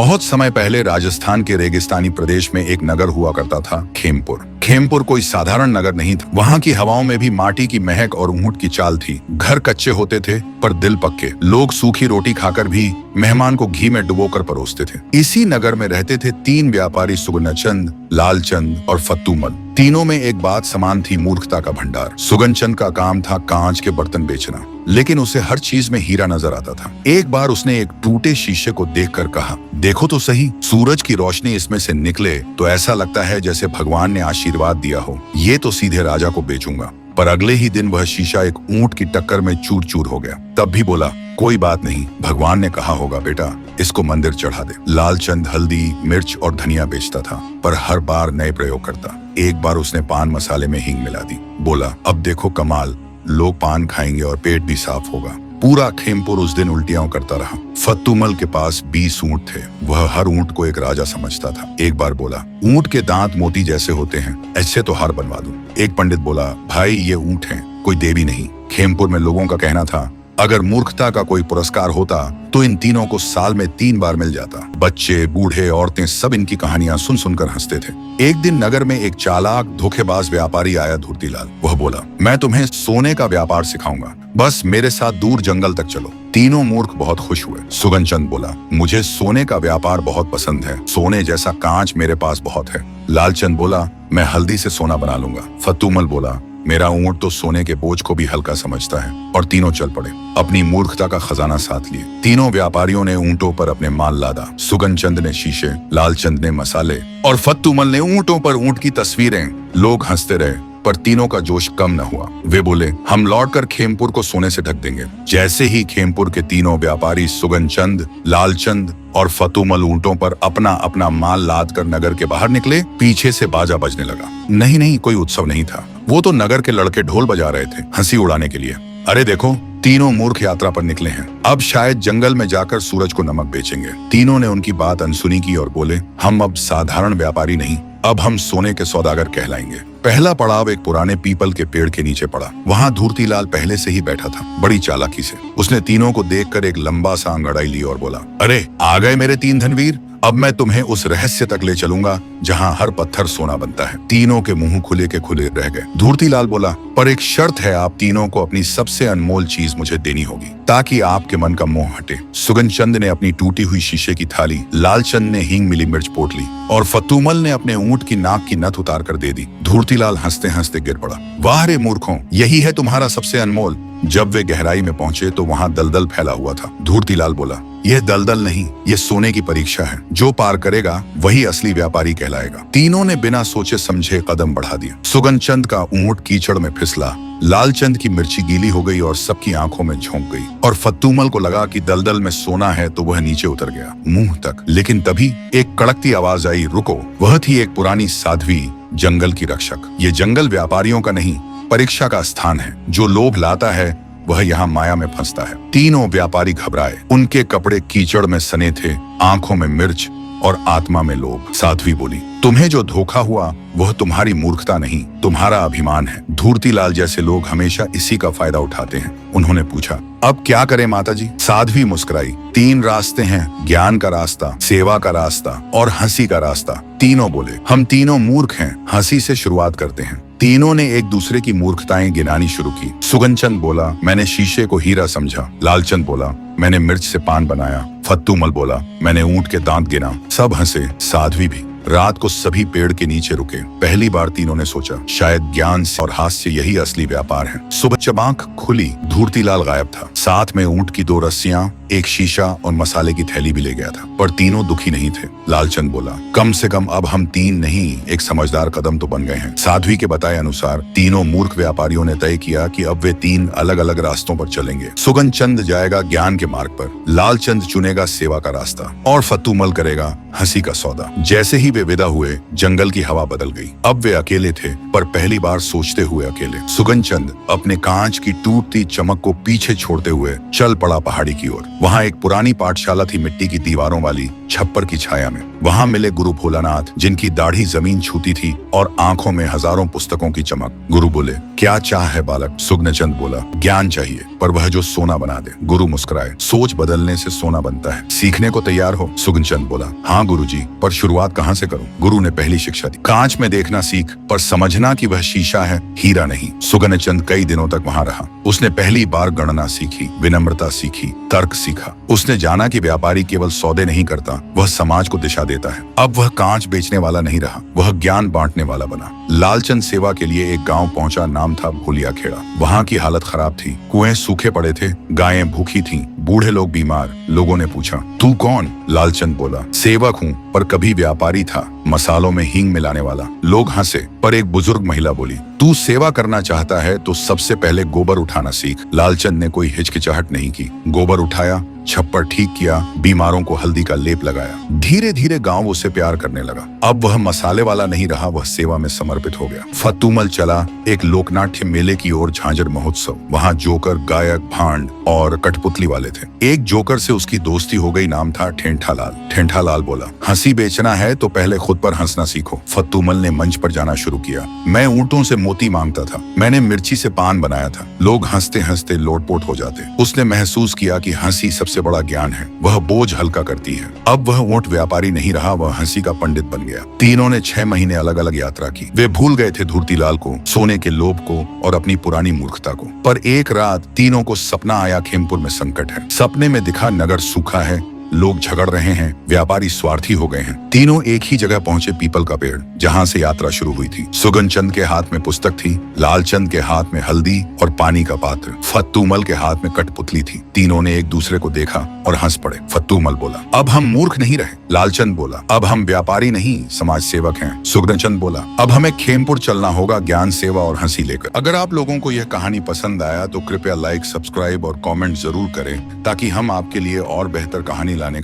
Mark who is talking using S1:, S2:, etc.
S1: बहुत समय पहले राजस्थान के रेगिस्तानी प्रदेश में एक नगर हुआ करता था, खेमपुर। खेमपुर कोई साधारण नगर नहीं था। वहाँ की हवाओं में भी माटी की महक और ऊंट की चाल थी। घर कच्चे होते थे पर दिल पक्के। लोग सूखी रोटी खाकर भी मेहमान को घी में डुबोकर परोसते थे। इसी नगर में रहते थे तीन व्यापारी, सुगनचंद, लालचंद और फत्तूमल। तीनों में एक बात समान थी, मूर्खता का भंडार। सुगनचंद का काम था कांच के बर्तन बेचना, लेकिन उसे हर चीज में हीरा नजर आता था। एक बार उसने एक टूटे शीशे को देखकर कहा, देखो तो सही, सूरज की रोशनी इसमें से निकले तो ऐसा लगता है जैसे भगवान ने आशीर्वाद दिया हो। ये तो सीधे राजा को बेचूंगा। पर अगले ही दिन वह शीशा एक ऊंट की टक्कर में चूर चूर हो गया। तब भी बोला, कोई बात नहीं, भगवान ने कहा होगा बेटा, इसको मंदिर चढ़ा दे। लालचंद हल्दी, मिर्च और धनिया बेचता था, पर हर बार नए प्रयोग करता। एक बार उसने पान मसाले में हींग मिला दी। बोला, अब देखो कमाल, लोग पान खाएंगे और पेट भी साफ होगा। पूरा खेमपुर उस दिन उल्टियां करता रहा। फत्तूमल के पास 20 ऊंट थे। वह हर ऊंट को एक राजा समझता था। एक बार बोला, ऊंट के दांत मोती जैसे होते हैं, ऐसे तो हार बनवा दूं। एक पंडित बोला, भाई ये ऊंट हैं, कोई देवी नहीं। खेमपुर में लोगों का कहना था, अगर मूर्खता का कोई पुरस्कार होता तो इन तीनों को साल में 3 बार मिल जाता। बच्चे, बूढ़े, औरतें सब इनकी कहानियां सुन सुनकर हंसते थे। एक दिन नगर में एक चालाक, धोखेबाज व्यापारी आया, धूर्तीलाल। वह बोला, मैं तुम्हें सोने का व्यापार सिखाऊंगा, बस मेरे साथ दूर जंगल तक चलो। तीनों मूर्ख बहुत खुश हुए। सुगनचंद बोला, मुझे सोने का व्यापार बहुत पसंद है, सोने जैसा कांच मेरे पास बहुत है। लालचंद बोला, मैं हल्दी से सोना बना लूंगा। फत्तूमल बोला, मेरा ऊंट तो सोने के बोझ को भी हल्का समझता है। और तीनों चल पड़े, अपनी मूर्खता का खजाना साथ लिए। तीनों व्यापारियों ने ऊंटों पर अपने माल लादा। सुगनचंद ने शीशे, लालचंद ने मसाले और फत्तूमल ने ऊंटों पर ऊंट की तस्वीरें। लोग हंसते रहे, पर तीनों का जोश कम न हुआ। वे बोले, हम लौटकर खेमपुर को सोने से ढक देंगे। जैसे ही खेमपुर के तीनों व्यापारी सुगनचंद, लालचंद और फत्तूमल ऊंटों पर अपना अपना माल लाद कर नगर के बाहर निकले, पीछे से बाजा बजने लगा। नहीं, कोई उत्सव नहीं था, वो तो नगर के लड़के ढोल बजा रहे थे, हंसी उड़ाने के लिए। अरे देखो, तीनों मूर्ख यात्रा पर निकले हैं, अब शायद जंगल में जाकर सूरज को नमक बेचेंगे। तीनों ने उनकी बात अनसुनी की और बोले, हम अब साधारण व्यापारी नहीं, अब हम सोने के सौदागर कहलाएंगे। पहला पड़ाव एक पुराने पीपल के पेड़ के नीचे पड़ा। वहाँ धूर्तीलाल पहले से ही बैठा था। बड़ी चालाकी से उसने तीनों को देखकर एक लंबा सा अंगड़ाई ली और बोला, अरे आ गए मेरे 3 धनवीर, अब मैं तुम्हें उस रहस्य तक ले चलूंगा जहाँ हर पत्थर सोना बनता है। तीनों के मुंह खुले के खुले रह गए। धूर्तीलाल बोला, पर एक शर्त है, आप तीनों को अपनी सबसे अनमोल चीज मुझे देनी होगी, ताकि आपके मन का मोह हटे। सुगनचंद ने अपनी टूटी हुई शीशे की थाली, लालचंद ने हींग मिली मिर्च पोट ली और फत्तूमल ने अपने ऊंट की नाक की नथ उतार कर दे दी। धूर्तीलाल हंसते हंसते गिर पड़ा। वाह रे मूर्खों, यही है तुम्हारा सबसे अनमोल। जब वे गहराई में पहुंचे तो वहां दलदल फैला हुआ था। धूर्तीलाल बोला, यह दलदल नहीं, यह सोने की परीक्षा है। जो पार करेगा वही असली व्यापारी कहलाएगा। तीनों ने बिना सोचे समझे कदम बढ़ा दिया। सुगनचंद का ऊंट कीचड़ में फिसला, लालचंद की मिर्ची गीली हो गई और सबकी आंखों में झोंक गई, और फत्तूमल को लगा कि दलदल में सोना है तो वह नीचे उतर गया, मुंह तक। लेकिन तभी एक कड़कती आवाज आई, रुको। वह थी एक पुरानी साध्वी, जंगल की रक्षक। ये जंगल व्यापारियों का नहीं, परीक्षा का स्थान है। जो लोभ लाता है वह यहाँ माया में फंसता है। तीनों व्यापारी घबराए। उनके कपड़े कीचड़ में सने थे, आंखों में मिर्च और आत्मा में लोभ। साध्वी बोली, तुम्हें जो धोखा हुआ वह तुम्हारी मूर्खता नहीं, तुम्हारा अभिमान है। धूर्तीलाल जैसे लोग हमेशा इसी का फायदा उठाते हैं। उन्होंने पूछा, अब क्या करें माताजी? साध्वी मुस्कुराई, 3 रास्ते हैं, ज्ञान का रास्ता, सेवा का रास्ता और हंसी का रास्ता। तीनों बोले, हम तीनों मूर्ख हैं, हंसी से शुरुआत करते हैं। तीनों ने एक दूसरे की मूर्खताएं गिनानी शुरू की। सुगनचंद बोला, मैंने शीशे को हीरा समझा। लालचंद बोला, मैंने मिर्च से पान बनाया। फत्तूमल बोला, मैंने ऊंट के दांत गिना। सब हंसे, साध्वी भी। रात को सभी पेड़ के नीचे रुके। पहली बार तीनों ने सोचा, शायद ज्ञान और हास्य यही असली व्यापार है। सुबह जब आंख खुली, धूर्तीलाल गायब था। साथ में ऊंट की 2 रस्सियां, एक शीशा और मसाले की थैली भी ले गया था। पर तीनों दुखी नहीं थे। लालचंद बोला, कम से कम अब हम 3 नहीं, एक समझदार कदम तो बन गए हैं। साध्वी के बताए अनुसार तीनों मूर्ख व्यापारियों ने तय किया कि अब वे 3 अलग अलग रास्तों पर चलेंगे। सुगनचंद जाएगा ज्ञान के मार्ग पर, लालचंद चुनेगा सेवा का रास्ता और फत्तूमल करेगा हंसी का सौदा। जैसे ही वे विदा हुए, जंगल की हवा बदल गई। अब वे अकेले थे, पर पहली बार सोचते हुए अकेले। सुगन चंद अपने कांच की टूटती चमक को पीछे छोड़ते हुए चल पड़ा पहाड़ी की ओर। वहाँ एक पुरानी पाठशाला थी, मिट्टी की दीवारों वाली, छप्पर की छाया में। वहाँ मिले गुरु भोलानाथ, जिनकी दाढ़ी जमीन छूती थी और आंखों में हजारों पुस्तकों की चमक। गुरु बोले, क्या चाह है बालक? सुगनचंद बोला, ज्ञान चाहिए, पर वह जो सोना बना दे। गुरु मुस्कुराए, सोच बदलने से सोना बनता है, सीखने को तैयार हो? सुगनचंद बोला, हाँ गुरुजी, पर शुरुआत कहाँ से करूं? गुरु ने पहली शिक्षा दी, कांच में देखना सीख, पर समझना कि वह शीशा है, हीरा नहीं। सुगनचंद कई दिनों तक वहाँ रहा। उसने पहली बार गणना सीखी, विनम्रता सीखी, तर्क सीखा। उसने जाना कि व्यापारी केवल सौदे नहीं करता, वह समाज को दिशा देता है। अब वह कांच बेचने वाला नहीं रहा, वह ज्ञान बांटने वाला बना। लालचंद सेवा के लिए एक गांव पहुंचा, नाम था भूलिया खेड़ा। वहां की हालत खराब थी, कुएं सूखे पड़े थे, गायें भूखी थीं, बूढ़े लोग बीमार। लोगों ने पूछा, तू कौन? लालचंद बोला, सेवक हूँ, पर कभी व्यापारी था, मसालों में हींग मिलाने वाला। लोग हंसे, पर एक बुजुर्ग महिला बोली, तू सेवा करना चाहता है तो सबसे पहले गोबर उठाना सीख। लालचंद ने कोई हिचकिचाहट नहीं की, गोबर उठाया, छप्पर ठीक किया, बीमारों को हल्दी का लेप लगाया। धीरे धीरे गांव उसे प्यार करने लगा। अब वह मसाले वाला नहीं रहा, वह सेवा में समर्पित हो गया। फतूमल चला एक लोकनाट्य मेले की ओर, झांझर महोत्सव। वहां जोकर, गायक, भांड और कठपुतली वाले थे। एक जोकर से उसकी दोस्ती हो गई, नाम था ठेंठालाल। ठेंठालाल बोला, हंसी बेचना है तो पहले खुद पर हंसना सीखो। फतूमल ने मंच पर जाना शुरू किया, मैं ऊंटों से मोती मांगता था, मैंने मिर्ची से पान बनाया था। लोग हंसते हंसते लोटपोट हो जाते। उसने महसूस किया कि हंसी सबसे बड़ा ज्ञान है, वह बोझ हल्का करती है। अब वह ऊंट व्यापारी नहीं रहा, वह हंसी का पंडित बन गया। तीनों ने 6 महीने अलग अलग यात्रा की। वे भूल गए थे धूर्तीलाल को, सोने के लोभ को और अपनी पुरानी मूर्खता को। पर एक रात तीनों को सपना आया, खेमपुर में संकट है। सपने में दिखा नगर सूखा है, लोग झगड़ रहे हैं, व्यापारी स्वार्थी हो गए हैं। तीनों एक ही जगह पहुंचे, पीपल का पेड़, जहां से यात्रा शुरू हुई थी। सुगनचंद के हाथ में पुस्तक थी, लालचंद के हाथ में हल्दी और पानी का पात्र, फतूमल के हाथ में कठपुतली थी। तीनों ने एक दूसरे को देखा और हंस पड़े। फतूमल बोला, अब हम मूर्ख नहीं रहे। लालचंद बोला, अब हम व्यापारी नहीं, समाज सेवक हैं। सुगनचंद बोला, अब हमें खेमपुर चलना होगा, ज्ञान, सेवा और हंसी लेकर। अगर आप लोगों को यह कहानी पसंद आया तो कृपया लाइक, सब्सक्राइब और कमेंट जरूर करें, ताकि हम आपके लिए और बेहतर कहानी लाने